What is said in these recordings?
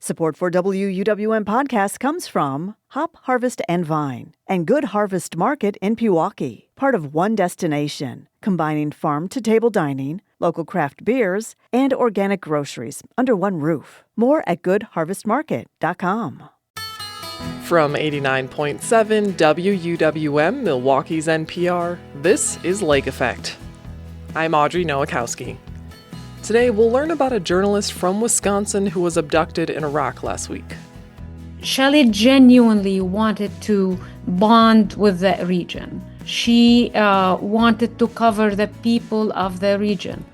Support for WUWM podcast comes from Hop Harvest and Vine and Good Harvest Market in Pewaukee, part of One Destination, combining farm-to-table dining, local craft beers, and organic groceries under one roof. More at goodharvestmarket.com. From 89.7 WUWM, Milwaukee's NPR, this is Lake Effect. I'm Audrey Nowakowski. Today, we'll learn about a journalist from Wisconsin who was abducted in Iraq last week. Shelly genuinely wanted to bond with the region. She wanted to cover the people of the region.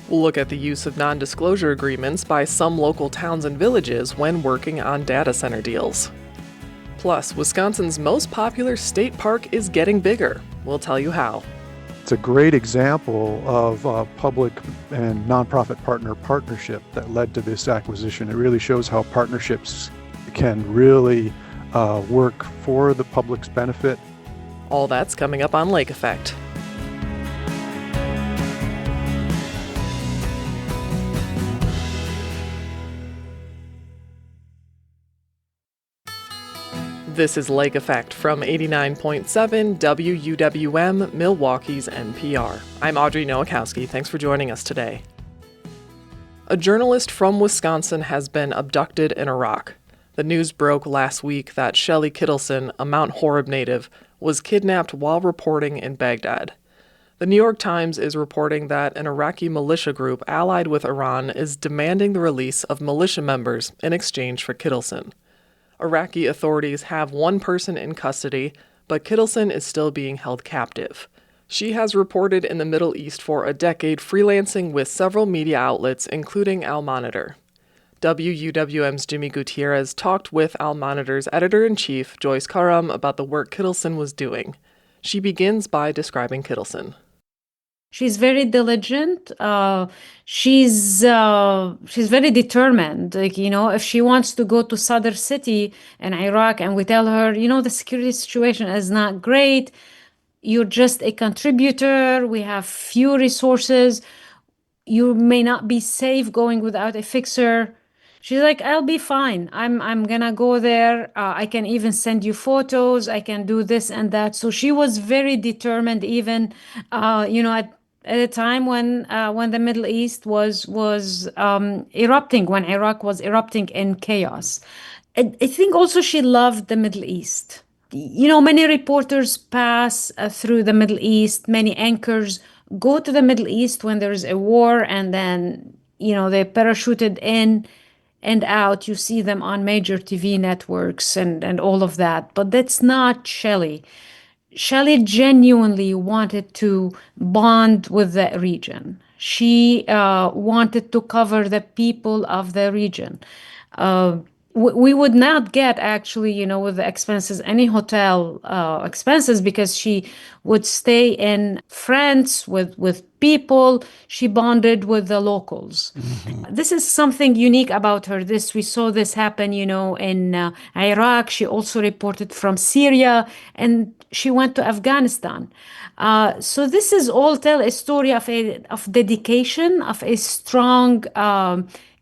We'll look at the use of non-disclosure agreements by some local towns and villages when working on data center deals. Plus, Wisconsin's most popular state park is getting bigger. We'll tell you how. It's a great example of a public and nonprofit partnership that led to this acquisition. It really shows how partnerships can really work for the public's benefit. All that's coming up on Lake Effect. This is Lake Effect from 89.7 WUWM, Milwaukee's NPR. I'm Audrey Nowakowski. Thanks for joining us today. A journalist from Wisconsin has been abducted in Iraq. The news broke last week that Shelly Kittleson, a Mount Horeb native, was kidnapped while reporting in Baghdad. The New York Times is reporting that an Iraqi militia group allied with Iran is demanding the release of militia members in exchange for Kittleson. Iraqi authorities have one person in custody, but Kittleson is still being held captive. She has reported in the Middle East for a decade, freelancing with several media outlets, including Al Monitor. WUWM's Jimmy Gutierrez talked with Al Monitor's editor-in-chief, Joyce Karam, about the work Kittleson was doing. She begins by describing Kittleson. She's very diligent. She's very determined. If she wants to go to Sadr city in Iraq and we tell her, the security situation is not great, you're just a contributor, we have few resources, you may not be safe going without a fixer. She's like, I'll be fine. I'm gonna go there. I can even send you photos. I can do this and that. So she was very determined, even at a time when the Middle East was erupting, when Iraq was erupting in chaos. I think also she loved the Middle East. Many reporters pass through the Middle East. Many anchors go to the Middle East when there's a war, and then they parachuted in and out. You see them on major TV networks and all of that. But that's not Shelly. Shelly genuinely wanted to bond with the region. She wanted to cover the people of the region. We would not get, actually, with the expenses, any hotel expenses, because she would stay in France with people. She bonded with the locals. Mm-hmm. This is something unique about her. We saw this happen, in Iraq. She also reported from Syria, and she went to Afghanistan. So this is all tell a story of dedication, of a strong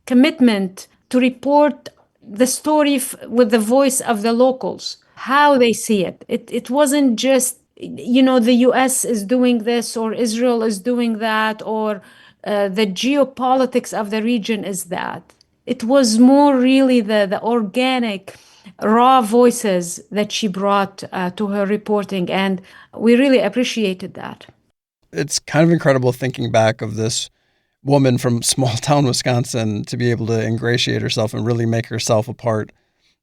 commitment to report the story with the voice of the locals, how they see it. It wasn't just, the US is doing this or Israel is doing that, or the geopolitics of the region is that. It was more really the organic, raw voices that she brought to her reporting, and we really appreciated that. It's kind of incredible thinking back of this woman from small town Wisconsin to be able to ingratiate herself and really make herself a part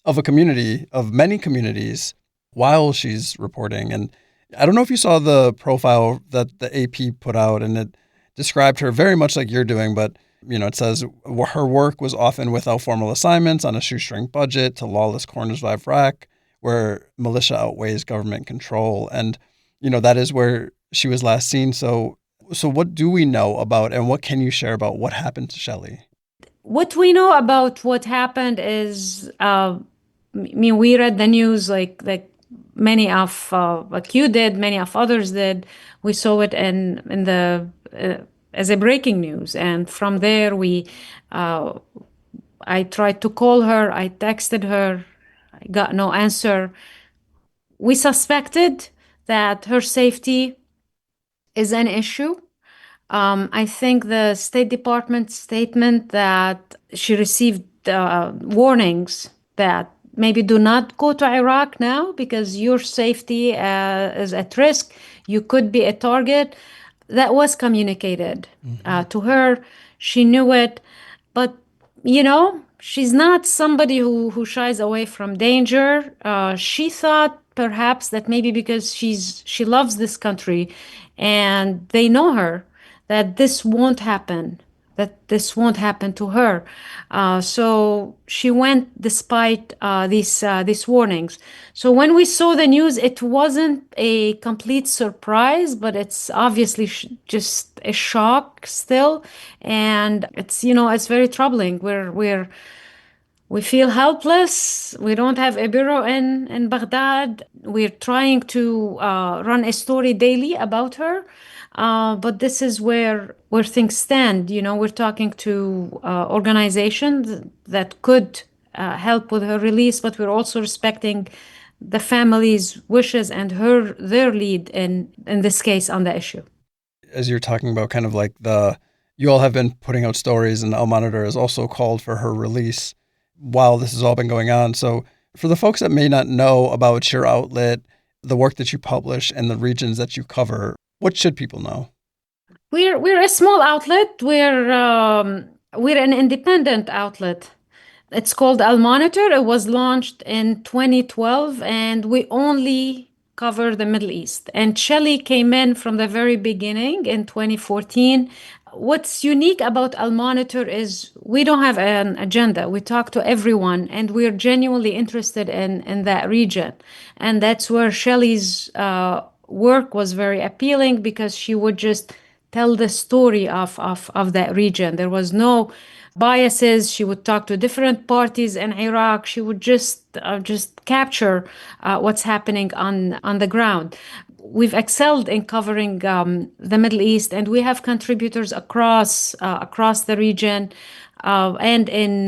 of a community, of many communities, while she's reporting. And I don't know if you saw the profile that the AP put out, and it described her very much like you're doing, but it says her work was often without formal assignments, on a shoestring budget, to lawless corners of Iraq, where militia outweighs government control. And, that is where she was last seen. So what do we know about, and what can you share about what happened to Shelly? What we know about what happened is, we read the news like many of, like you did, many of others did. We saw it in the as a breaking news, and from there we I tried to call her, I texted her, I got no answer. We suspected that her safety is an issue. I think the State Department statement that she received warnings that maybe do not go to Iraq now because your safety is at risk. You could be a target. That was communicated to her. She knew it. But, she's not somebody who shies away from danger. She thought perhaps that maybe because she loves this country and they know her, that this won't happen, to her. So she went despite these warnings. So when we saw the news, it wasn't a complete surprise, but it's obviously just a shock still, and it's very troubling. We feel helpless. We don't have a bureau in Baghdad. We're trying to run a story daily about her. But this is where things stand. We're talking to organizations that could help with her release, but we're also respecting the family's wishes and their lead in this case on the issue. As you're talking about kind of like you all have been putting out stories, and Al Monitor has also called for her release while this has all been going on. So for the folks that may not know about your outlet, the work that you publish and the regions that you cover, what should people know? We're a small outlet. We're an independent outlet. It's called Al Monitor. It was launched in 2012, and we only cover the Middle East. And Shelly came in from the very beginning in 2014. What's unique about Al Monitor is we don't have an agenda. We talk to everyone, and we're genuinely interested in that region. And that's where Shelly's work was very appealing, because she would just tell the story of that region. There was no biases. She would talk to different parties in Iraq. She would just capture what's happening on the ground. We've excelled in covering the Middle East, and we have contributors across the region and in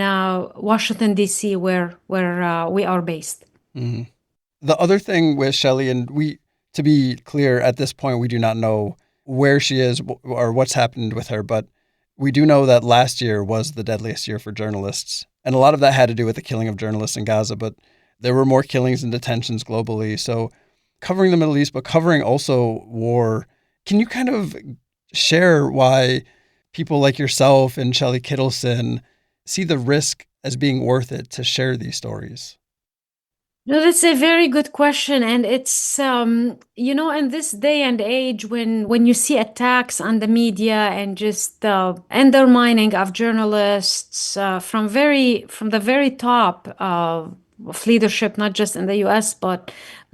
Washington, D.C., where we are based. Mm-hmm. The other thing with Shelly, and to be clear, at this point, we do not know where she is or what's happened with her, but we do know that last year was the deadliest year for journalists. And a lot of that had to do with the killing of journalists in Gaza, but there were more killings and detentions globally. So covering the Middle East, but covering also war, can you kind of share why people like yourself and Shelly Kittleson see the risk as being worth it to share these stories? No, that's a very good question. And it's, in this day and age when you see attacks on the media and just undermining of journalists from the very top of leadership, not just in the US, but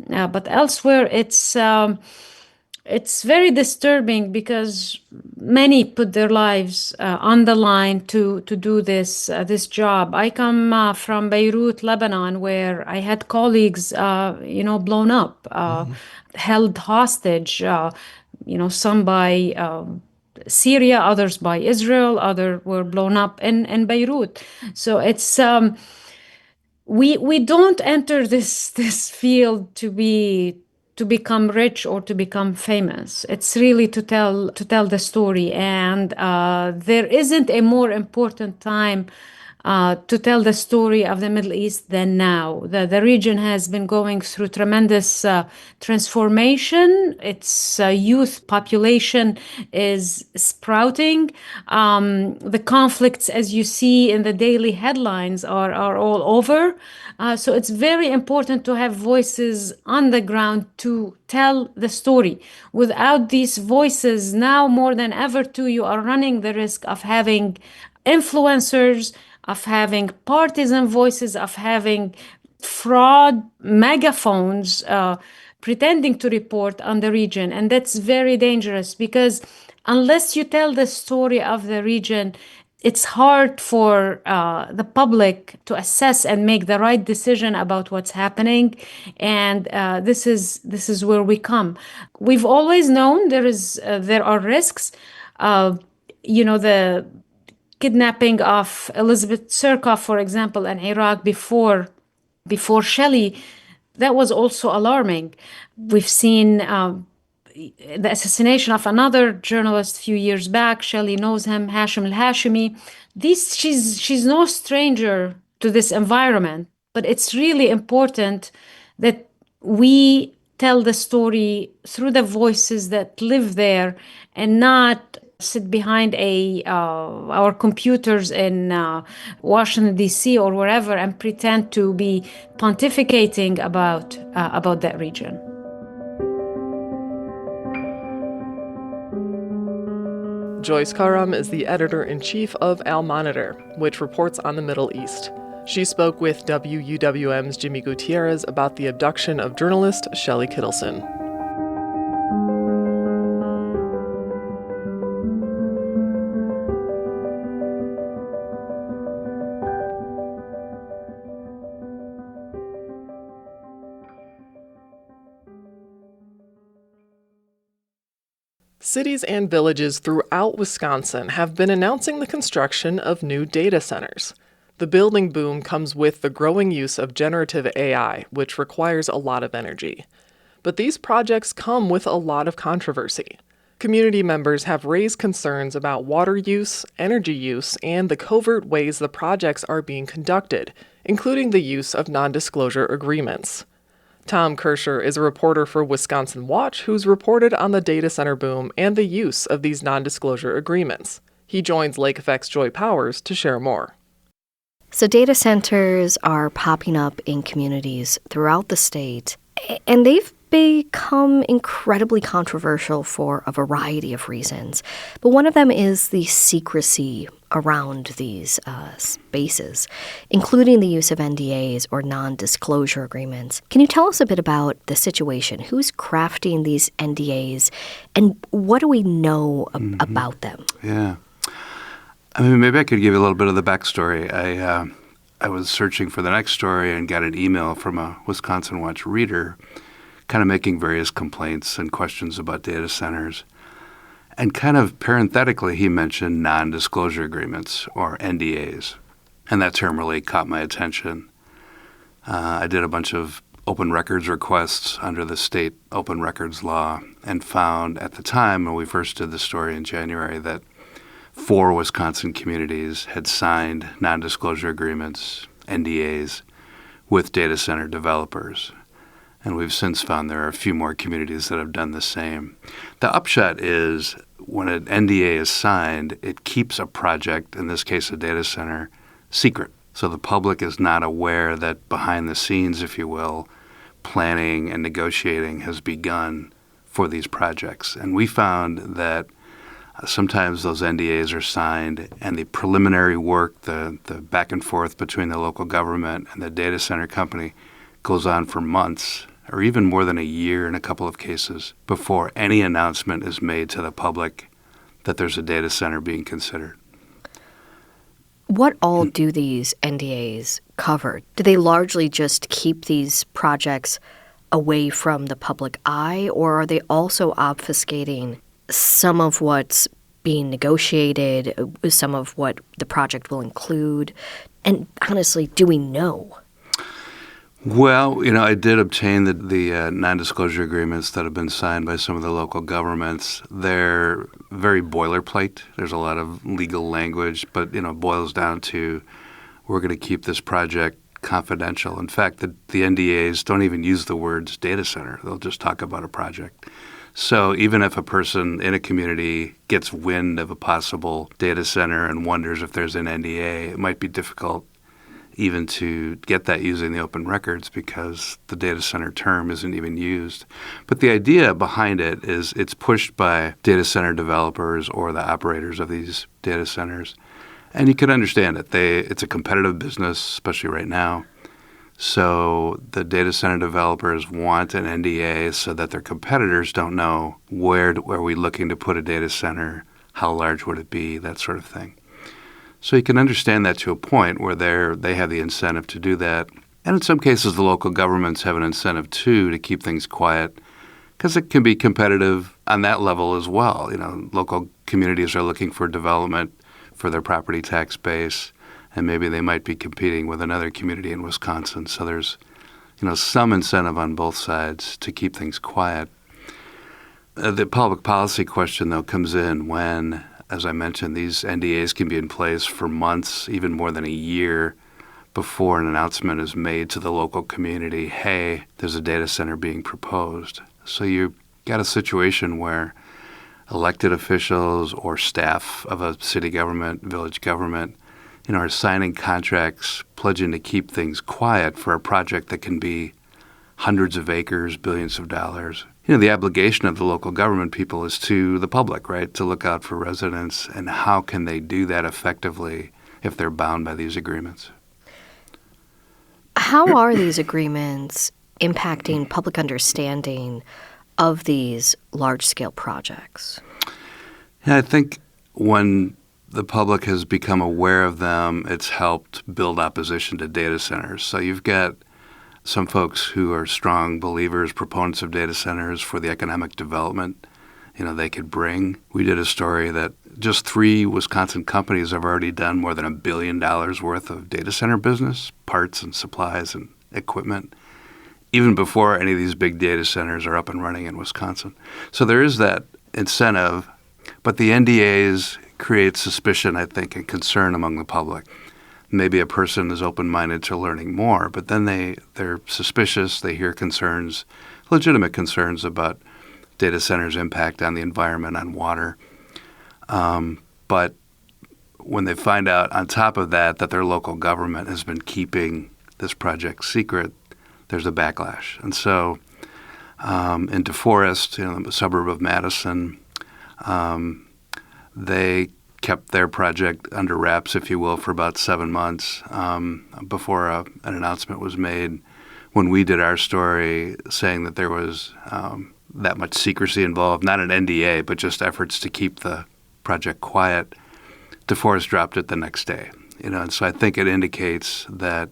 elsewhere, it's very disturbing, because many put their lives on the line to do this job. I come from Beirut, Lebanon, where I had colleagues, blown up, held hostage. Some by Syria, others by Israel, others were blown up in Beirut. So it's we don't enter this field to become rich or to become famous. It's really to tell the story, and there isn't a more important time to tell the story of the Middle East than now. The region has been going through tremendous transformation. Its youth population is sprouting. The conflicts, as you see in the daily headlines, are all over. So it's very important to have voices on the ground to tell the story. Without these voices, now more than ever, too, you are running the risk of having influencers, of having partisan voices, of having fraud megaphones pretending to report on the region. And that's very dangerous, because unless you tell the story of the region, it's hard for the public to assess and make the right decision about what's happening. And this is where we come. We've always known there are risks. The kidnapping of Elizabeth Surkoff, for example, in Iraq before Shelly, that was also alarming. We've seen the assassination of another journalist a few years back. Shelly knows him, Hashim al-Hashimi. She's no stranger to this environment, but it's really important that we tell the story through the voices that live there and not sit behind our computers in Washington, D.C. or wherever and pretend to be pontificating about that region. Joyce Karam is the editor-in-chief of Al Monitor, which reports on the Middle East. She spoke with WUWM's Jimmy Gutierrez about the abduction of journalist Shelly Kittleson. Cities and villages throughout Wisconsin have been announcing the construction of new data centers. The building boom comes with the growing use of generative AI, which requires a lot of energy. But these projects come with a lot of controversy. Community members have raised concerns about water use, energy use, and the covert ways the projects are being conducted, including the use of non-disclosure agreements. Tom Kirscher is a reporter for Wisconsin Watch who's reported on the data center boom and the use of these non-disclosure agreements. He joins Lake Effect's Joy Powers to share more. So data centers are popping up in communities throughout the state, and they've become incredibly controversial for a variety of reasons. But one of them is the secrecy around these spaces, including the use of NDAs or non-disclosure agreements. Can you tell us a bit about the situation? Who's crafting these NDAs, and what do we know about them? Yeah. I mean, maybe I could give you a little bit of the backstory. I was searching for the next story and got an email from a Wisconsin Watch reader kind of making various complaints and questions about data centers. And kind of parenthetically, he mentioned non-disclosure agreements, or NDAs. And that term really caught my attention. I did a bunch of open records requests under the state open records law and found at the time when we first did the story in January that 4 Wisconsin communities had signed non-disclosure agreements, NDAs, with data center developers. And we've since found there are a few more communities that have done the same. The upshot is when an NDA is signed, it keeps a project, in this case a data center, secret. So the public is not aware that behind the scenes, if you will, planning and negotiating has begun for these projects. And we found that sometimes those NDAs are signed and the preliminary work, the back and forth between the local government and the data center company goes on for months or even more than a year in a couple of cases before any announcement is made to the public that there's a data center being considered. What all do these NDAs cover? Do they largely just keep these projects away from the public eye, or are they also obfuscating some of what's being negotiated, some of what the project will include? And honestly, do we know? Well, I did obtain the non-disclosure agreements that have been signed by some of the local governments. They're very boilerplate. There's a lot of legal language, but, it boils down to we're going to keep this project confidential. In fact, the NDAs don't even use the words data center. They'll just talk about a project. So even if a person in a community gets wind of a possible data center and wonders if there's an NDA, it might be difficult even to get that using the open records because the data center term isn't even used. But the idea behind it is it's pushed by data center developers or the operators of these data centers. And you can understand it. It's a competitive business, especially right now. So the data center developers want an NDA so that their competitors don't know where are we looking to put a data center, how large would it be, that sort of thing. So you can understand that to a point where they have the incentive to do that. And in some cases, the local governments have an incentive, too, to keep things quiet because it can be competitive on that level as well. Local communities are looking for development for their property tax base, and maybe they might be competing with another community in Wisconsin. So there's, some incentive on both sides to keep things quiet. The public policy question, though, comes in when, as I mentioned, these NDAs can be in place for months, even more than a year, before an announcement is made to the local community, hey, there's a data center being proposed. So you've got a situation where elected officials or staff of a city government, village government, are signing contracts, pledging to keep things quiet for a project that can be hundreds of acres, billions of dollars. The obligation of the local government people is to the public, right, to look out for residents. And how can they do that effectively if they're bound by these agreements? How are these agreements impacting public understanding of these large-scale projects? Yeah, I think when the public has become aware of them, it's helped build opposition to data centers. So you've got some folks who are strong believers, proponents of data centers for the economic development, they could bring. We did a story that just 3 Wisconsin companies have already done more than $1 billion worth of data center business, parts and supplies and equipment, even before any of these big data centers are up and running in Wisconsin. So there is that incentive, but the NDAs create suspicion, I think, and concern among the public. Maybe a person is open-minded to learning more, but then they're suspicious. They hear concerns, legitimate concerns about data centers' impact on the environment, on water. But when they find out on top of that their local government has been keeping this project secret, there's a backlash. And so in DeForest, the suburb of Madison, they kept their project under wraps, if you will, for about 7 months before an announcement was made. When we did our story saying that there was that much secrecy involved, not an NDA, but just efforts to keep the project quiet, DeForest dropped it the next day. And so I think it indicates that,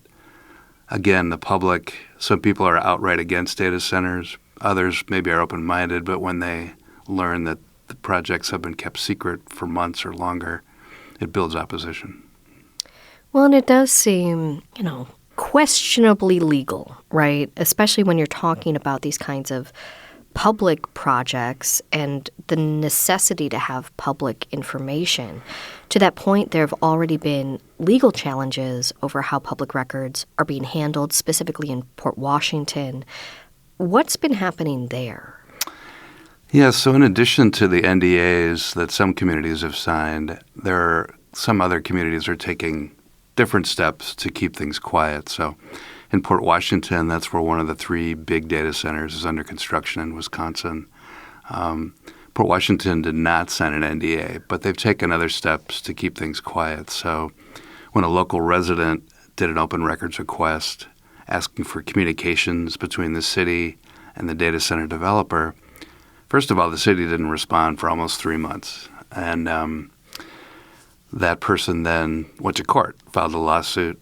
again, the public, some people are outright against data centers, others maybe are open-minded, but when they learn that the projects have been kept secret for months or longer, it builds opposition. Well, and it does seem, questionably legal, right? Especially when you're talking about these kinds of public projects and the necessity to have public information. To that point, there have already been legal challenges over how public records are being handled, specifically in Port Washington. What's been happening there? Yeah, so in addition to the NDAs that some communities have signed, there are some other communities are taking different steps to keep things quiet. So in Port Washington, that's where one of the 3 big data centers is under construction in Wisconsin. Port Washington did not sign an NDA, but they've taken other steps to keep things quiet. So when a local resident did an open records request asking for communications between the city and the data center developer, first of all, the city didn't respond for almost 3 months. And that person then went to court, filed a lawsuit.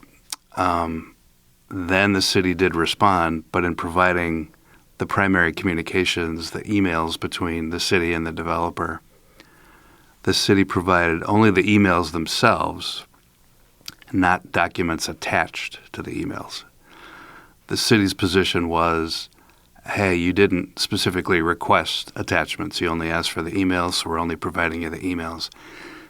Then the city did respond, but in providing the primary communications, the emails between the city and the developer, the city provided only the emails themselves, not documents attached to the emails. The city's position was, hey, you didn't specifically request attachments. You only asked for the emails, so we're only providing you the emails.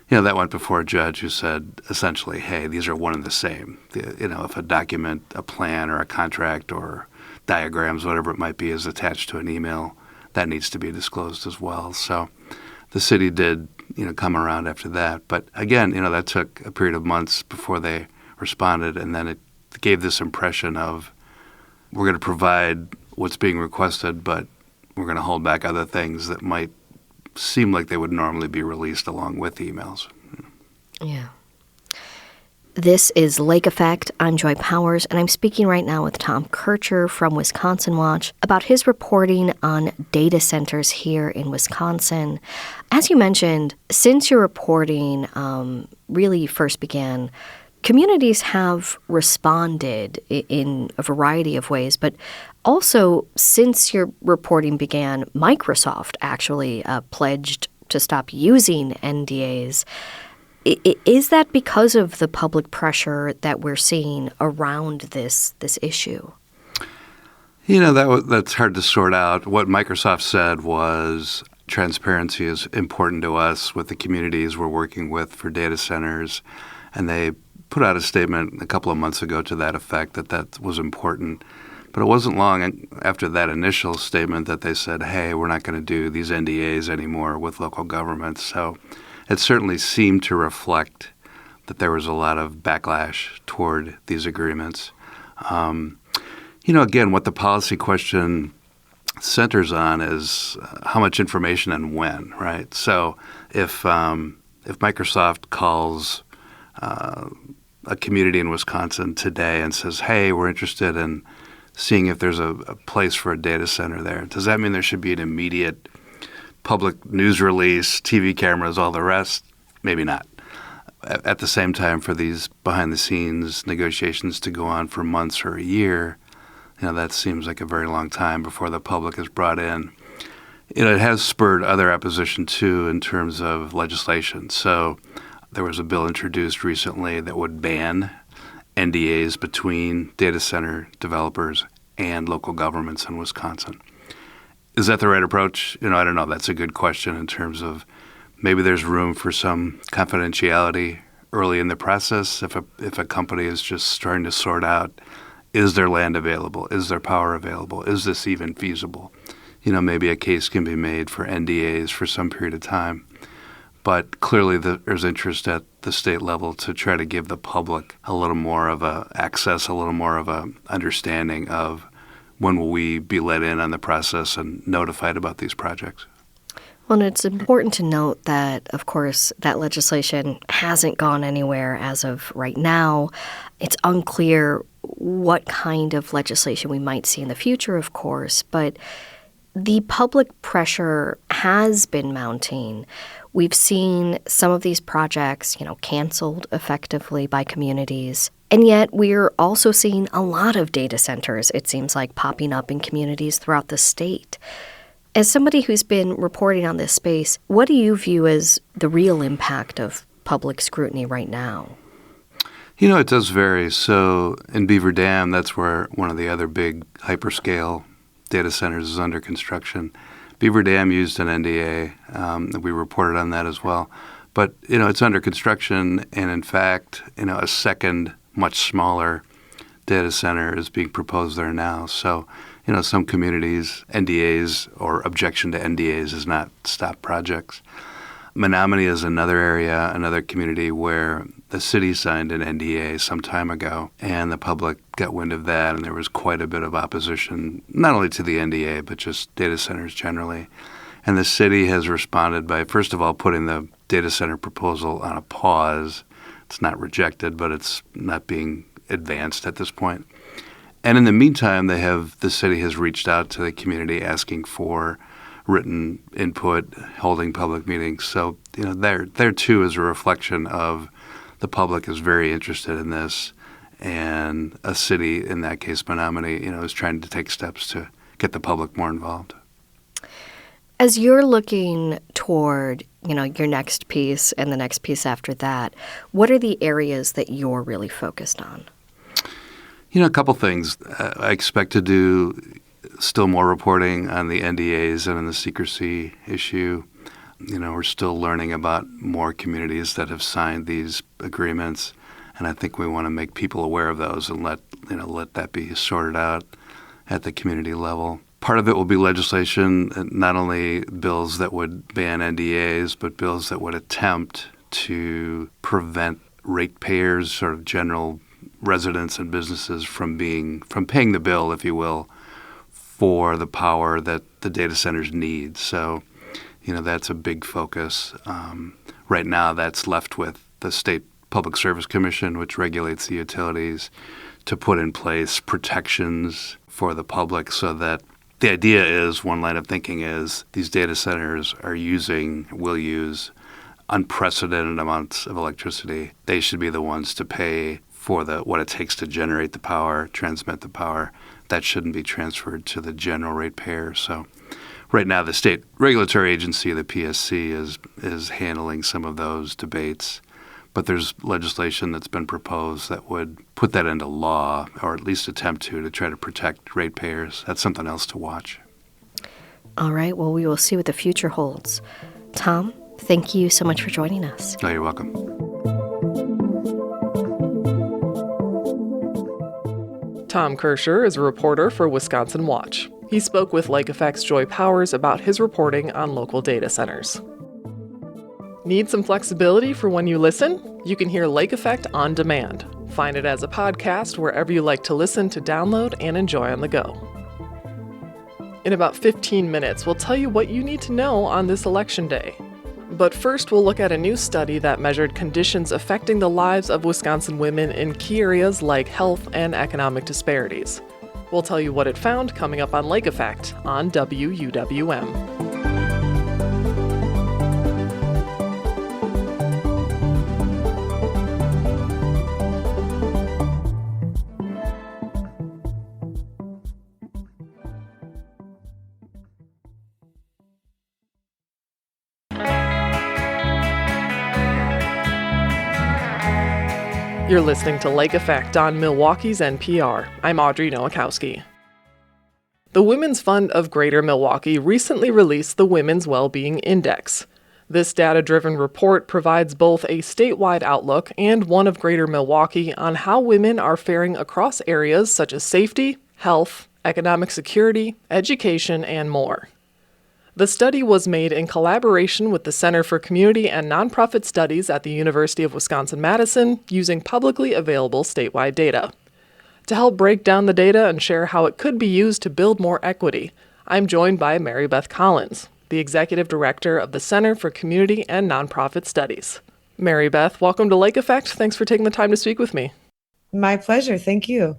That went before a judge who said, essentially, hey, these are one and the same. If a document, a plan, or a contract, or diagrams, whatever it might be, is attached to an email, that needs to be disclosed as well. So the city did, come around after that. But again, that took a period of months before they responded, and then it gave this impression of, we're going to provide what's being requested, but we're going to hold back other things that might seem like they would normally be released along with emails. Yeah. This is Lake Effect. I'm Joy Powers, and I'm speaking right now with Tom Kircher from Wisconsin Watch about his reporting on data centers here in Wisconsin. As you mentioned, since your reporting really first began, communities have responded in a variety of ways, but also since your reporting began, Microsoft actually pledged to stop using NDAs. Is that because of the public pressure that we're seeing around this issue? That's hard to sort out. What Microsoft said was transparency is important to us with the communities we're working with for data centers. And they put out a statement a couple of months ago to that effect that was important. But it wasn't long after that initial statement that they said, hey, we're not going to do these NDAs anymore with local governments. So it certainly seemed to reflect that there was a lot of backlash toward these agreements. Again, what the policy question centers on is how much information and when, right? So if Microsoft calls a community in Wisconsin today and says, hey, we're interested in seeing if there's a place for a data center there, does that mean there should be an immediate public news release, TV cameras, all the rest? Maybe not. At the same time, for these behind-the-scenes negotiations to go on for months or a year, that seems like a very long time before the public is brought in. It has spurred other opposition, too, in terms of legislation. So there was a bill introduced recently that would ban NDAs between data center developers and local governments in Wisconsin. Is that the right approach? I don't know. That's a good question in terms of maybe there's room for some confidentiality early in the process if a company is just starting to sort out, is there land available? Is there power available? Is this even feasible? Maybe a case can be made for NDAs for some period of time. But clearly there's interest at the state level to try to give the public a little more of access, a little more of a understanding of when will we be let in on the process and notified about these projects. Well, it's important to note that, of course, that legislation hasn't gone anywhere as of right now. It's unclear what kind of legislation we might see in the future, of course, but the public pressure has been mounting. We've seen some of these projects, canceled effectively by communities. And yet we're also seeing a lot of data centers, it seems like, popping up in communities throughout the state. As somebody who's been reporting on this space, what do you view as the real impact of public scrutiny right now? It does vary. So in Beaver Dam, that's where one of the other big hyperscale data centers is under construction. Beaver Dam used an NDA. We reported on that as well. But, it's under construction, and in fact, a second, much smaller data center is being proposed there now. So, some communities, NDAs or objection to NDAs has not stopped projects. Menominee is another area, another community where the city signed an NDA some time ago, and the public got wind of that, and there was quite a bit of opposition, not only to the NDA, but just data centers generally. And the city has responded by, first of all, putting the data center proposal on a pause. It's not rejected, but it's not being advanced at this point. And in the meantime, the city has reached out to the community asking for written input, holding public meetings. So, there too is a reflection of the public is very interested in this, and a city, in that case Menominee, is trying to take steps to get the public more involved. As you're looking toward, your next piece and the next piece after that, what are the areas that you're really focused on? A couple things. I expect to do still more reporting on the NDAs and on the secrecy issue. We're still learning about more communities that have signed these agreements, and I think we want to make people aware of those and let that be sorted out at the community level. Part of it will be legislation, not only bills that would ban NDAs, but bills that would attempt to prevent ratepayers, sort of general residents and businesses from paying the bill, if you will, for the power that the data centers need. So, that's a big focus. Right now, that's left with the State Public Service Commission, which regulates the utilities, to put in place protections for the public so that the idea is, one line of thinking is, these data centers will use unprecedented amounts of electricity. They should be the ones to pay for what it takes to generate the power, transmit the power. That shouldn't be transferred to the general ratepayer. So right now, the state regulatory agency, the PSC, is handling some of those debates. But there's legislation that's been proposed that would put that into law, or at least attempt to try to protect ratepayers. That's something else to watch. All right, well, we will see what the future holds. Tom, thank you so much for joining us. Oh, you're welcome. Tom Kirscher is a reporter for Wisconsin Watch. He spoke with Lake Effect's Joy Powers about his reporting on local data centers. Need some flexibility for when you listen? You can hear Lake Effect on demand. Find it as a podcast wherever you like to listen to download and enjoy on the go. In about 15 minutes, we'll tell you what you need to know on this election day. But first, we'll look at a new study that measured conditions affecting the lives of Wisconsin women in key areas like health and economic disparities. We'll tell you what it found coming up on Lake Effect on WUWM. You're listening to Lake Effect on Milwaukee's NPR. I'm Audrey Nowakowski. The Women's Fund of Greater Milwaukee recently released the Women's Wellbeing Index. This data-driven report provides both a statewide outlook and one of Greater Milwaukee on how women are faring across areas such as safety, health, economic security, education, and more. The study was made in collaboration with the Center for Community and Nonprofit Studies at the University of Wisconsin-Madison using publicly available statewide data. To help break down the data and share how it could be used to build more equity, I'm joined by Mary Beth Collins, the Executive Director of the Center for Community and Nonprofit Studies. Mary Beth, welcome to Lake Effect. Thanks for taking the time to speak with me. My pleasure. Thank you.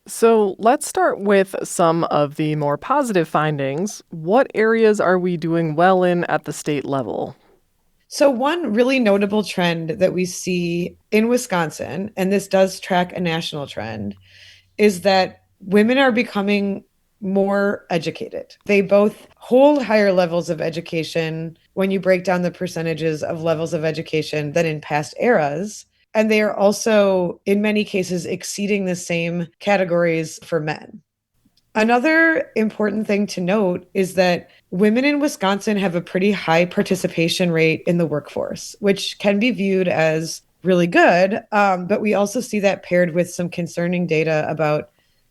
So let's start with some of the more positive findings. What areas are we doing well in at the state level? So one really notable trend that we see in Wisconsin, and this does track a national trend, is that women are becoming more educated. They both hold higher levels of education when you break down the percentages of levels of education than in past eras. And they are also, in many cases, exceeding the same categories for men. Another important thing to note is that women in Wisconsin have a pretty high participation rate in the workforce, which can be viewed as really good. But we also see that paired with some concerning data about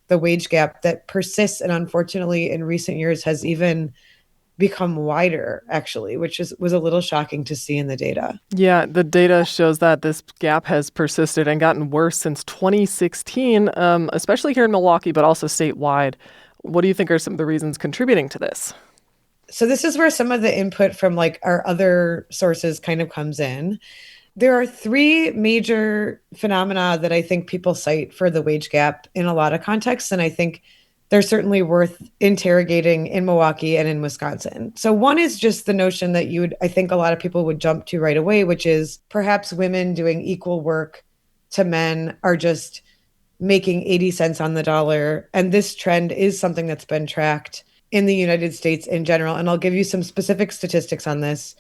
the wage gap that persists and unfortunately in recent years has even become wider, actually, which was a little shocking to see in the data. Yeah, the data shows that this gap has persisted and gotten worse since 2016, especially here in Milwaukee, but also statewide. What do you think are some of the reasons contributing to this? So this is where some of the input from our other sources kind of comes in. There are three major phenomena that I think people cite for the wage gap in a lot of contexts, and I think they're certainly worth interrogating in Milwaukee and in Wisconsin. So one is just the notion that I think a lot of people would jump to right away, which is perhaps women doing equal work to men are just making 80 cents on the dollar. And this trend is something that's been tracked in the United States in general. And I'll give you some specific statistics on this.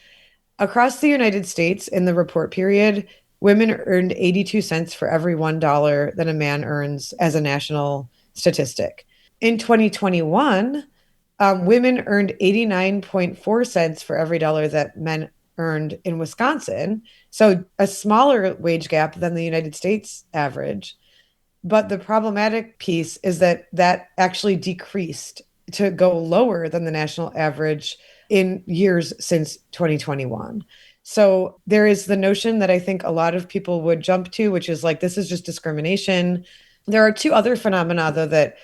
Across the United States in the report period, women earned 82 cents for every $1 that a man earns as a national statistic. In 2021, women earned 89.4 cents for every dollar that men earned in Wisconsin. So a smaller wage gap than the United States average. But the problematic piece is that actually decreased to go lower than the national average in years since 2021. So there is the notion that I think a lot of people would jump to, which is this is just discrimination. There are two other phenomena, though, that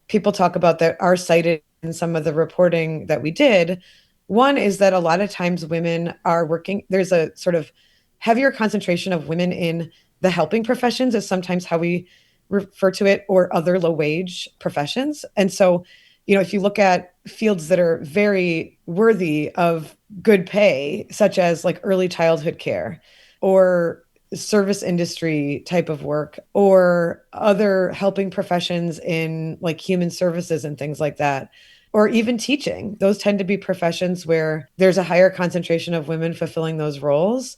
people talk about that are cited in some of the reporting that we did. One is that a lot of times women are working, there's a sort of heavier concentration of women in the helping professions is sometimes how we refer to it, or other low wage professions. And so, if you look at fields that are very worthy of good pay, such as early childhood care or service industry type of work, or other helping professions in human services and things like that, or even teaching. Those tend to be professions where there's a higher concentration of women fulfilling those roles.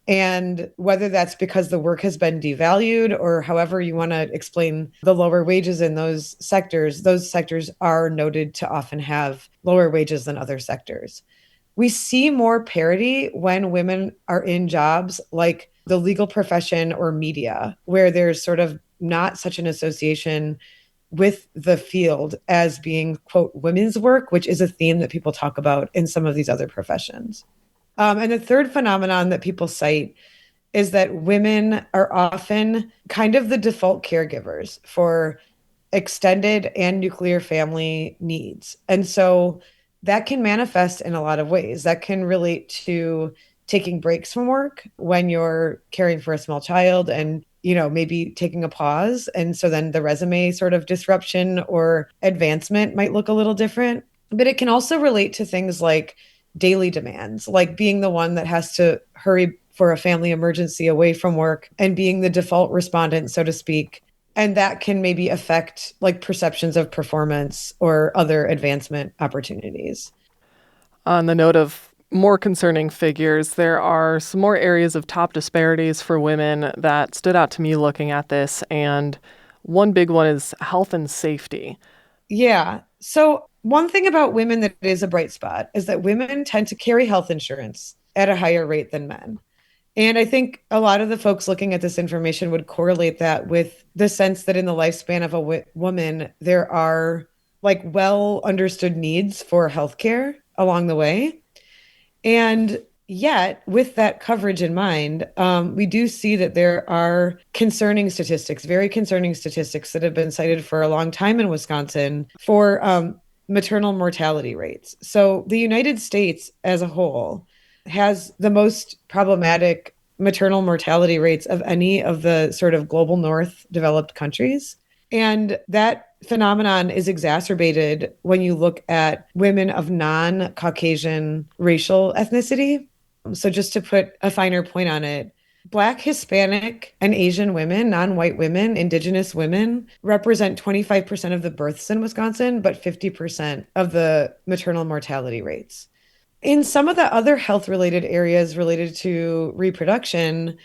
And whether that's because the work has been devalued or however you want to explain the lower wages in those sectors are noted to often have lower wages than other sectors. We see more parity when women are in jobs like the legal profession or media, where there's sort of not such an association with the field as being, quote, women's work, which is a theme that people talk about in some of these other professions. And the third phenomenon that people cite is that women are often kind of the default caregivers for extended and nuclear family needs. And so that can manifest in a lot of ways. That can relate to taking breaks from work when you're caring for a small child and, maybe taking a pause. And so then the resume sort of disruption or advancement might look a little different. But it can also relate to things like daily demands, like being the one that has to hurry for a family emergency away from work and being the default respondent, so to speak. And that can maybe affect like perceptions of performance or other advancement opportunities. On the note of more concerning figures, there are some more areas of top disparities for women that stood out to me looking at this. And one big one is health and safety. Yeah. So one thing about women that is a bright spot is that women tend to carry health insurance at a higher rate than men. And I think a lot of the folks looking at this information would correlate that with the sense that in the lifespan of a woman, there are like well understood needs for healthcare along the way. And yet, with that coverage in mind, we do see that there are concerning statistics, very concerning statistics that have been cited for a long time in Wisconsin for maternal mortality rates. So the United States as a whole has the most problematic maternal mortality rates of any of the sort of global north developed countries. And that phenomenon is exacerbated when you look at women of non-Caucasian racial ethnicity. So just to put a finer point on it, Black, Hispanic, and Asian women, non-white women, Indigenous women represent 25% of the births in Wisconsin, but 50% of the maternal mortality rates. In some of the other health-related areas related to reproduction,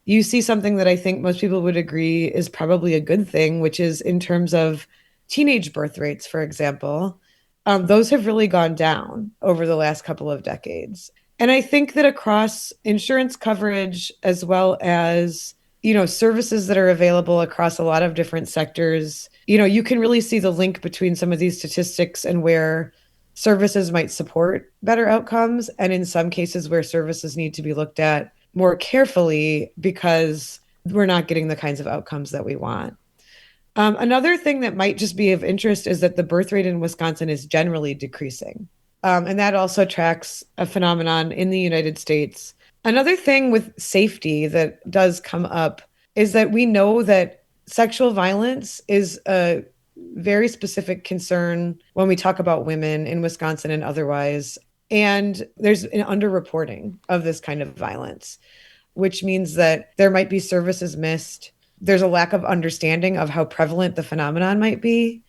you see something that I think most people would agree is probably a good thing, which is in terms of teenage birth rates, for example. Those have really gone down over the last couple of decades. And I think that across insurance coverage, as well as, services that are available across a lot of different sectors, you can really see the link between some of these statistics and where services might support better outcomes, and in some cases where services need to be looked at more carefully because we're not getting the kinds of outcomes that we want. Another thing that might just be of interest is that the birth rate in Wisconsin is generally decreasing. And that also tracks a phenomenon in the United States. Another thing with safety that does come up is that we know that sexual violence is a very specific concern when we talk about women in Wisconsin and otherwise. And there's an underreporting of this kind of violence, which means that there might be services missed. There's a lack of understanding of how prevalent the phenomenon might be.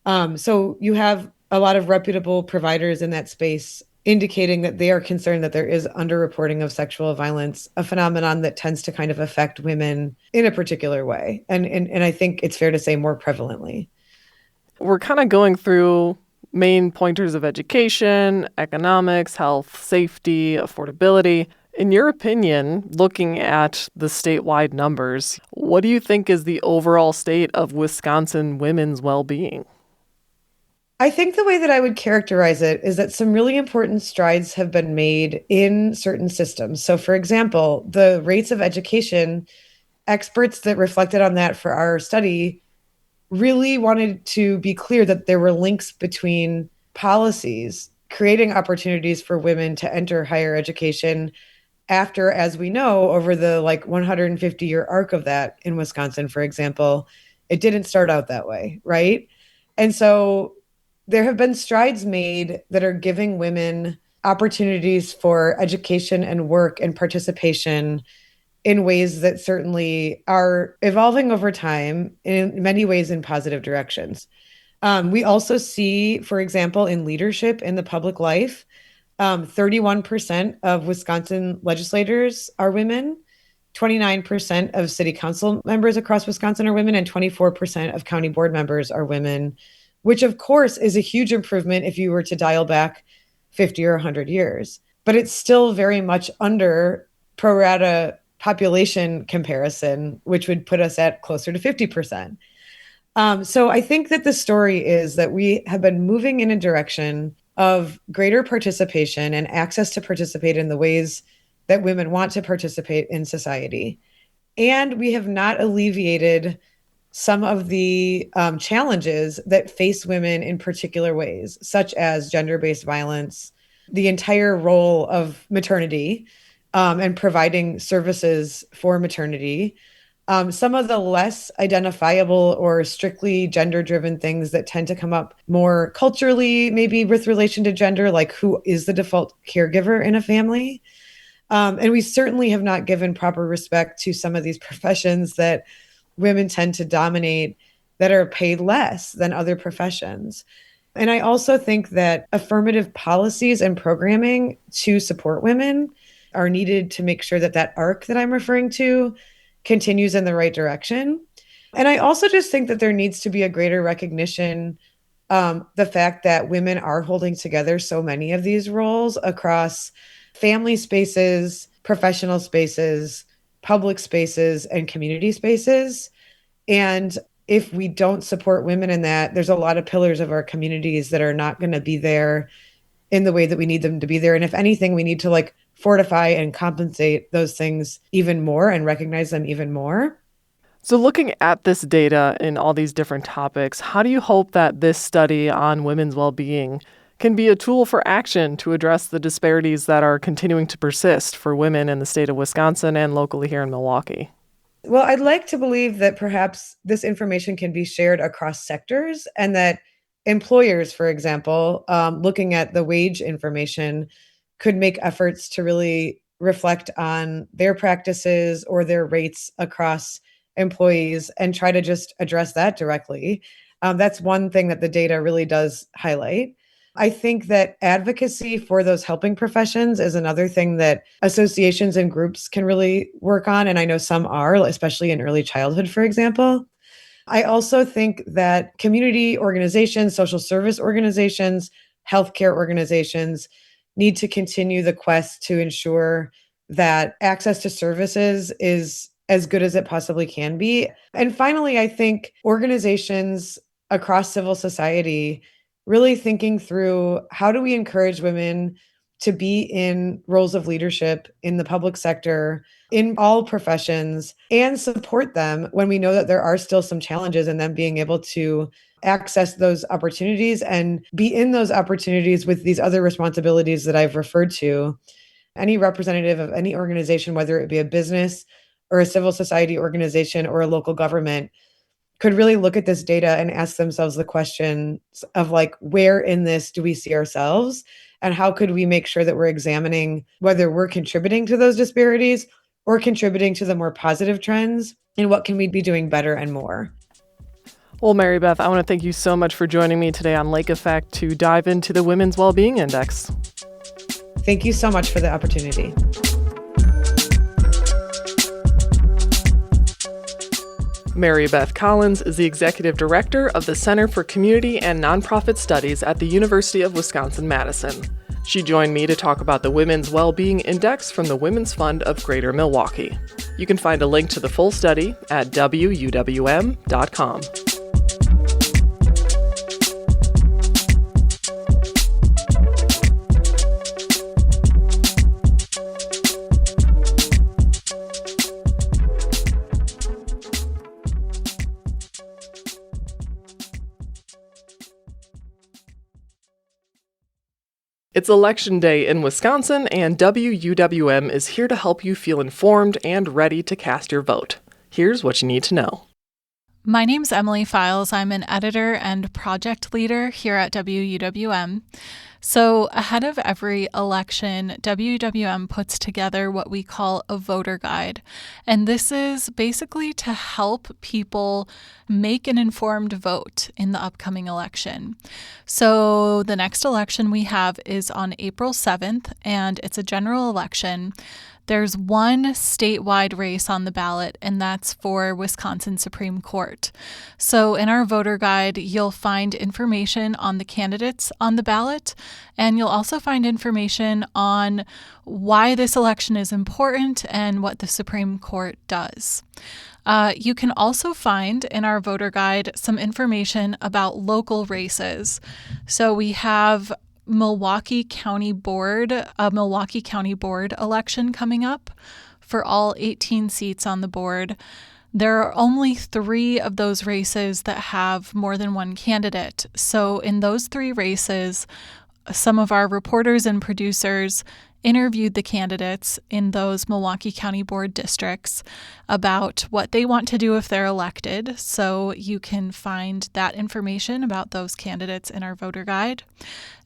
So you have a lot of reputable providers in that space indicating that they are concerned that there is underreporting of sexual violence, a phenomenon that tends to kind of affect women in a particular way. And I think it's fair to say more prevalently. We're kind of going through main pointers of education, economics, health, safety, affordability. In your opinion, looking at the statewide numbers, what do you think is the overall state of Wisconsin women's well-being? I think the way that I would characterize it is that some really important strides have been made in certain systems. So, for example, the rates of education, experts that reflected on that for our study really wanted to be clear that there were links between policies creating opportunities for women to enter higher education after, as we know, over the 150-year arc of that in Wisconsin, for example, it didn't start out that way, right? And so there have been strides made that are giving women opportunities for education and work and participation in ways that certainly are evolving over time, in many ways in positive directions. We also see, for example, in leadership in the public life, 31% of Wisconsin legislators are women. 29% of city council members across Wisconsin are women, and 24% of county board members are women, which of course is a huge improvement if you were to dial back 50 or 100 years. But it's still very much under pro rata population comparison, which would put us at closer to 50%. So I think that the story is that we have been moving in a direction of greater participation and access to participate in the ways that women want to participate in society. And we have not alleviated some of the challenges that face women in particular ways, such as gender-based violence, the entire role of maternity, and providing services for maternity. Some of the less identifiable or strictly gender-driven things that tend to come up more culturally, maybe with relation to gender, like who is the default caregiver in a family. And we certainly have not given proper respect to some of these professions that women tend to dominate that are paid less than other professions. And I also think that affirmative policies and programming to support women are needed to make sure that that arc that I'm referring to continues in the right direction. And I also just think that there needs to be a greater recognition, the fact that women are holding together so many of these roles across family spaces, professional spaces, public spaces, and community spaces. And if we don't support women in that, there's a lot of pillars of our communities that are not going to be there in the way that we need them to be there. And if anything, we need to fortify and compensate those things even more and recognize them even more. So looking at this data in all these different topics, how do you hope that this study on women's well-being can be a tool for action to address the disparities that are continuing to persist for women in the state of Wisconsin and locally here in Milwaukee? Well, I'd like to believe that perhaps this information can be shared across sectors and that employers, for example, looking at the wage information, could make efforts to really reflect on their practices or their rates across employees and try to just address that directly. That's one thing that the data really does highlight. I think that advocacy for those helping professions is another thing that associations and groups can really work on. And I know some are, especially in early childhood, for example. I also think that community organizations, social service organizations, healthcare organizations need to continue the quest to ensure that access to services is as good as it possibly can be. And finally, I think organizations across civil society really thinking through how do we encourage women to be in roles of leadership in the public sector, in all professions, and support them when we know that there are still some challenges, and them being able to access those opportunities and be in those opportunities with these other responsibilities that I've referred to. Any representative of any organization, whether it be a business or a civil society organization or a local government, could really look at this data and ask themselves the questions of where in this do we see ourselves, and how could we make sure that we're examining whether we're contributing to those disparities or contributing to the more positive trends, and what can we be doing better and more. Well, Mary Beth, I want to thank you so much for joining me today on Lake Effect to dive into the Women's Wellbeing Index. Thank you so much for the opportunity. Mary Beth Collins is the Executive Director of the Center for Community and Nonprofit Studies at the University of Wisconsin-Madison. She joined me to talk about the Women's Wellbeing Index from the Women's Fund of Greater Milwaukee. You can find a link to the full study at wuwm.com. It's Election Day in Wisconsin, and WUWM is here to help you feel informed and ready to cast your vote. Here's what you need to know. My name's Emily Files. I'm an editor and project leader here at WUWM. So, ahead of every election, WWM puts together what we call a voter guide. And this is basically to help people make an informed vote in the upcoming election. So, the next election we have is on April 7th, and it's a general election. There's one statewide race on the ballot, and that's for Wisconsin Supreme Court. So in our voter guide, you'll find information on the candidates on the ballot, and you'll also find information on why this election is important and what the Supreme Court does. You can also find in our voter guide some information about local races. So we have a Milwaukee County Board election coming up for all 18 seats on the board. There are only 3 of those races that have more than one candidate. So in those 3 races, some of our reporters and producers interviewed the candidates in those Milwaukee County Board districts about what they want to do if they're elected. So you can find that information about those candidates in our voter guide.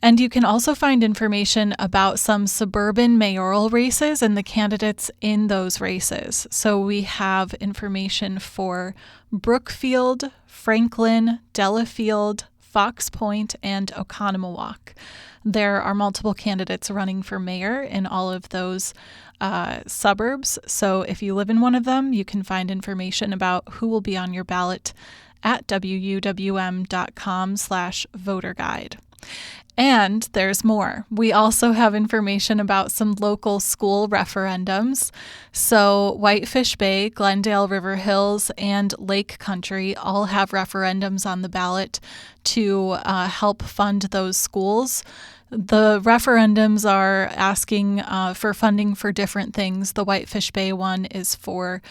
And you can also find information about some suburban mayoral races and the candidates in those races. So we have information for Brookfield, Franklin, Delafield, Fox Point, and Oconomowoc. There are multiple candidates running for mayor in all of those suburbs. So if you live in one of them, you can find information about who will be on your ballot at wuwm.com/voter guide. And there's more. We also have information about some local school referendums. So Whitefish Bay, Glendale River Hills, and Lake Country all have referendums on the ballot to help fund those schools. The referendums are asking for funding for different things. The Whitefish Bay one is for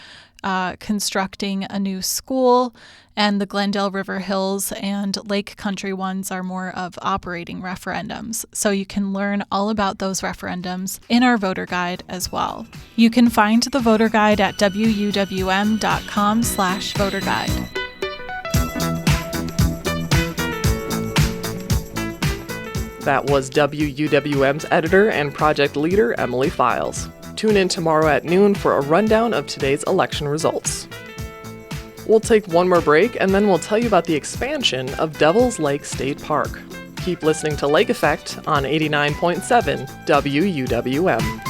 constructing a new school, and the Glendale River Hills and Lake Country ones are more of operating referendums. So you can learn all about those referendums in our voter guide as well. You can find the voter guide at wuwm.com/voter guide. That was WUWM's editor and project leader, Emily Files. Tune in tomorrow at noon for a rundown of today's election results. We'll take one more break, and then we'll tell you about the expansion of Devil's Lake State Park. Keep listening to Lake Effect on 89.7 WUWM.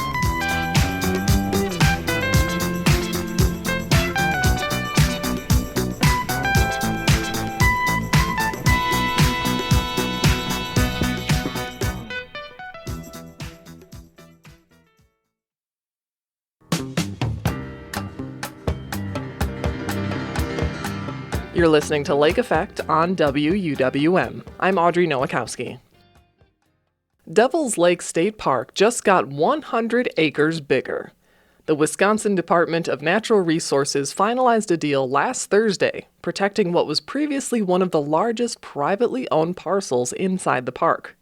You're listening to Lake Effect on WUWM. I'm Audrey Nowakowski. Devil's Lake State Park just got 100 acres bigger. The Wisconsin Department of Natural Resources finalized a deal last Thursday, protecting what was previously one of the largest privately owned parcels inside the park.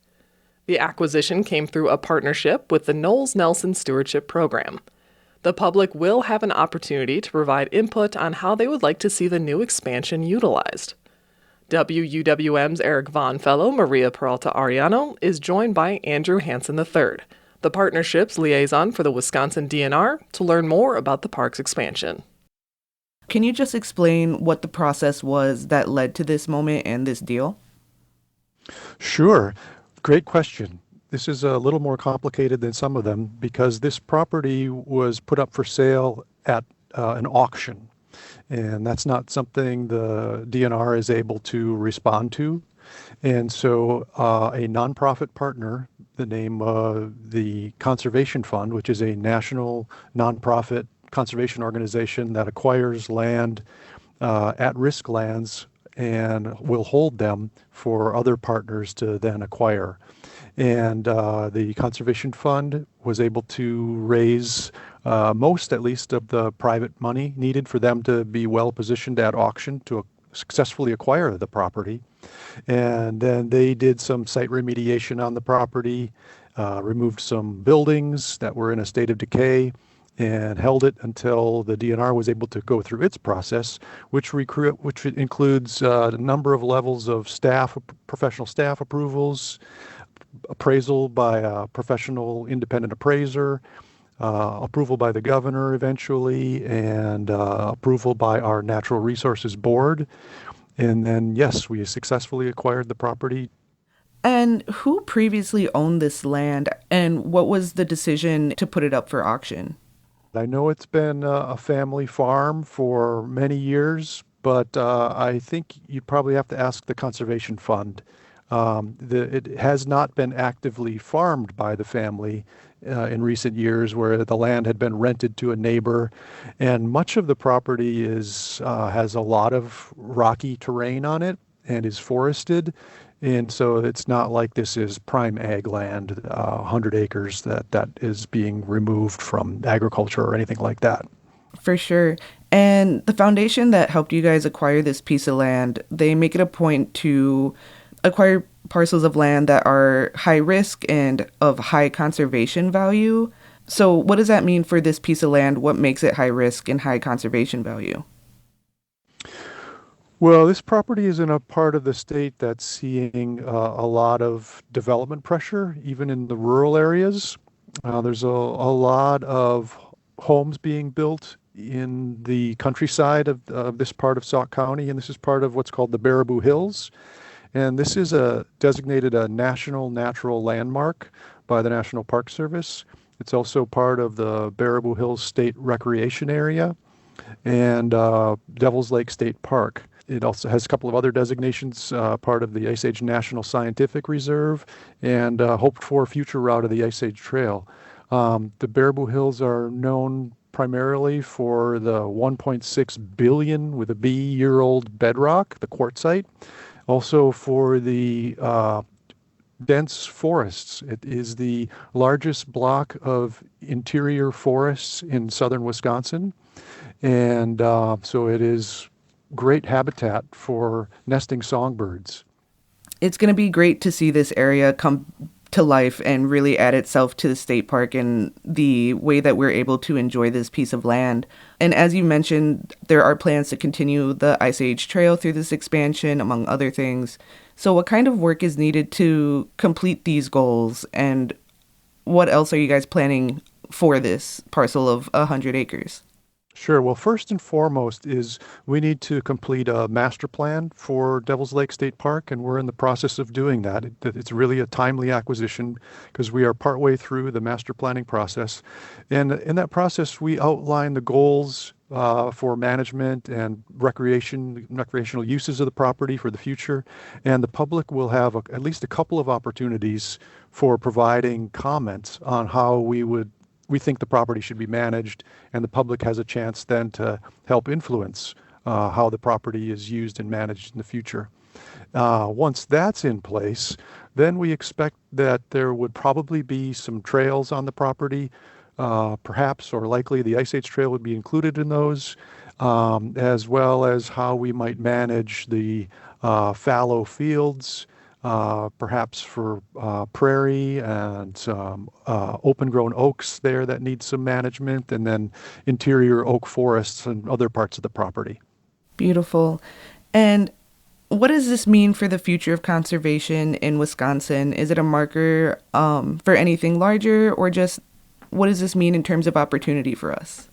The acquisition came through a partnership with the Knowles Nelson Stewardship Program. The public will have an opportunity to provide input on how they would like to see the new expansion utilized. WUWM's Eric Vaughn Fellow Maria Peralta Ariano is joined by Andrew Hansen III, the partnership's liaison for the Wisconsin DNR, to learn more about the park's expansion. Can you just explain what the process was that led to this moment and this deal? Sure. Great question. This is a little more complicated than some of them because this property was put up for sale at an auction. And that's not something the DNR is able to respond to. And so a nonprofit partner, the name of the Conservation Fund, which is a national nonprofit conservation organization that acquires land, at-risk lands, and will hold them for other partners to then acquire. And the Conservation Fund was able to raise most, at least, of the private money needed for them to be well positioned at auction to successfully acquire the property. And then they did some site remediation on the property, removed some buildings that were in a state of decay, and held it until the DNR was able to go through its process, which includes a number of levels of staff, professional staff approvals, appraisal by a professional independent appraiser, approval by the governor eventually, and approval by our Natural Resources Board. And then, yes, we successfully acquired the property. And who previously owned this land, and what was the decision to put it up for auction? I know it's been a family farm for many years, but I think you probably have to ask the Conservation Fund. It has not been actively farmed by the family in recent years, where the land had been rented to a neighbor, and much of the property has a lot of rocky terrain on it and is forested. And so it's not like this is prime ag land, 100 acres that is being removed from agriculture or anything like that. For sure. And the foundation that helped you guys acquire this piece of land, they make it a point to acquire parcels of land that are high risk and of high conservation value. So what does that mean for this piece of land? What makes it high risk and high conservation value? Well, this property is in a part of the state that's seeing a lot of development pressure, even in the rural areas. There's a lot of homes being built in the countryside of this part of Sauk County, and this is part of what's called the Baraboo Hills. And this is designated a national natural landmark by the National Park Service. It's also part of the Baraboo Hills State Recreation Area and Devil's Lake State Park. It also has a couple of other designations, part of the Ice Age National Scientific Reserve and hoped for future route of the Ice Age Trail. The Baraboo Hills are known primarily for the 1.6 billion with a B-year-old bedrock, the quartzite. Also for the dense forests. It is the largest block of interior forests in southern Wisconsin. And so it is great habitat for nesting songbirds. It's going to be great to see this area come to life and really add itself to the state park and the way that we're able to enjoy this piece of land. And as you mentioned, there are plans to continue the Ice Age Trail through this expansion, among other things. So what kind of work is needed to complete these goals, and what else are you guys planning for this parcel of 100 acres? Sure. Well, first and foremost is we need to complete a master plan for Devil's Lake State Park, and we're in the process of doing that. It's really a timely acquisition because we are partway through the master planning process. And in that process, we outline the goals for management and recreational uses of the property for the future. And the public will have at least a couple of opportunities for providing comments on how we think the property should be managed, and the public has a chance then to help influence how the property is used and managed in the future. Once that's in place, then we expect that there would probably be some trails on the property, perhaps or likely the Ice Age Trail would be included in those, as well as how we might manage the fallow fields, perhaps for prairie and some open-grown oaks there that need some management, and then interior oak forests and other parts of the property. Beautiful. And what does this mean for the future of conservation in Wisconsin? Is it a marker for anything larger, or just what does this mean in terms of opportunity for us?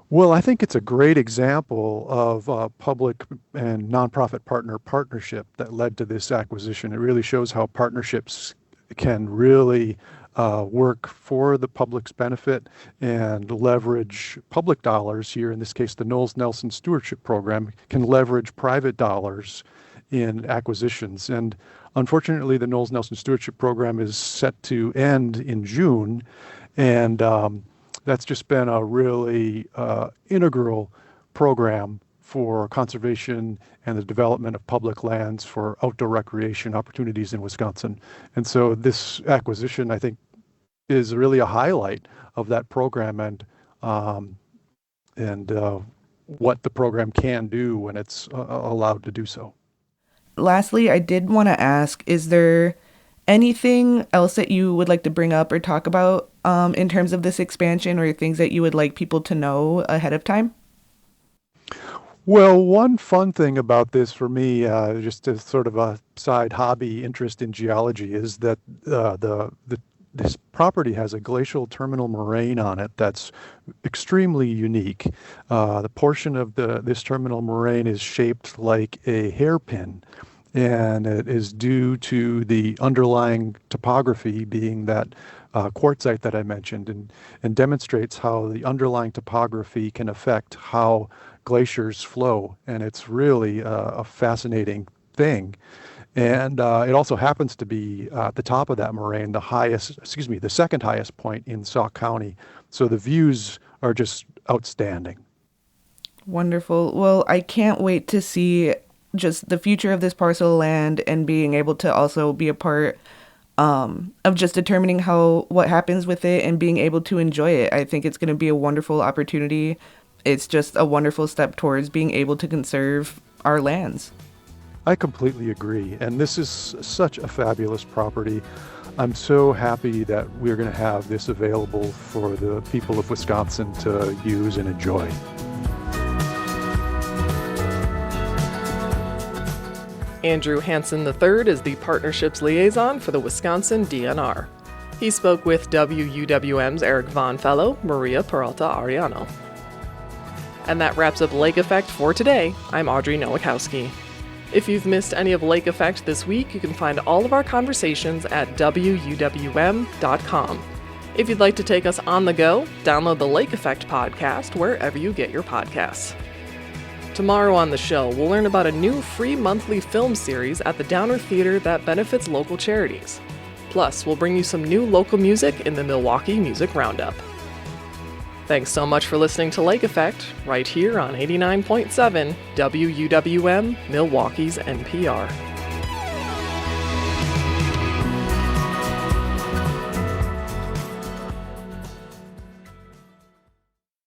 Well, I think it's a great example of a public and nonprofit partnership that led to this acquisition. It really shows how partnerships can really work for the public's benefit and leverage public dollars here. In this case, the Knowles Nelson Stewardship Program can leverage private dollars in acquisitions. And unfortunately, the Knowles Nelson Stewardship Program is set to end in June. And that's just been a really integral program for conservation and the development of public lands for outdoor recreation opportunities in Wisconsin. And so this acquisition, I think, is really a highlight of that program and what the program can do when it's allowed to do so. Lastly, I did want to ask, is there anything else that you would like to bring up or talk about in terms of this expansion, or things that you would like people to know ahead of time? Well, one fun thing about this for me, just as sort of a side hobby interest in geology, is that this property has a glacial terminal moraine on it that's extremely unique. The portion of this terminal moraine is shaped like a hairpin, and it is due to the underlying topography being that quartzite that I mentioned, and demonstrates how the underlying topography can affect how glaciers flow. And it's really a fascinating thing. And it also happens to be at the top of that moraine, the second highest point in Sauk County. So the views are just outstanding. Wonderful. Well, I can't wait to see just the future of this parcel of land and being able to also be a part of just determining what happens with it and being able to enjoy it. I think it's going to be a wonderful opportunity. It's just a wonderful step towards being able to conserve our lands. I completely agree. And this is such a fabulous property. I'm so happy that we're going to have this available for the people of Wisconsin to use and enjoy. Andrew Hansen III is the partnership's liaison for the Wisconsin DNR. He spoke with WUWM's Eric Vaughn Fellow, Maria Peralta Ariano. And that wraps up Lake Effect for today. I'm Audrey Nowakowski. If you've missed any of Lake Effect this week, you can find all of our conversations at WUWM.com. If you'd like to take us on the go, download the Lake Effect podcast wherever you get your podcasts. Tomorrow on the show, we'll learn about a new free monthly film series at the Downer Theater that benefits local charities. Plus, we'll bring you some new local music in the Milwaukee Music Roundup. Thanks so much for listening to Lake Effect, right here on 89.7 WUWM, Milwaukee's NPR.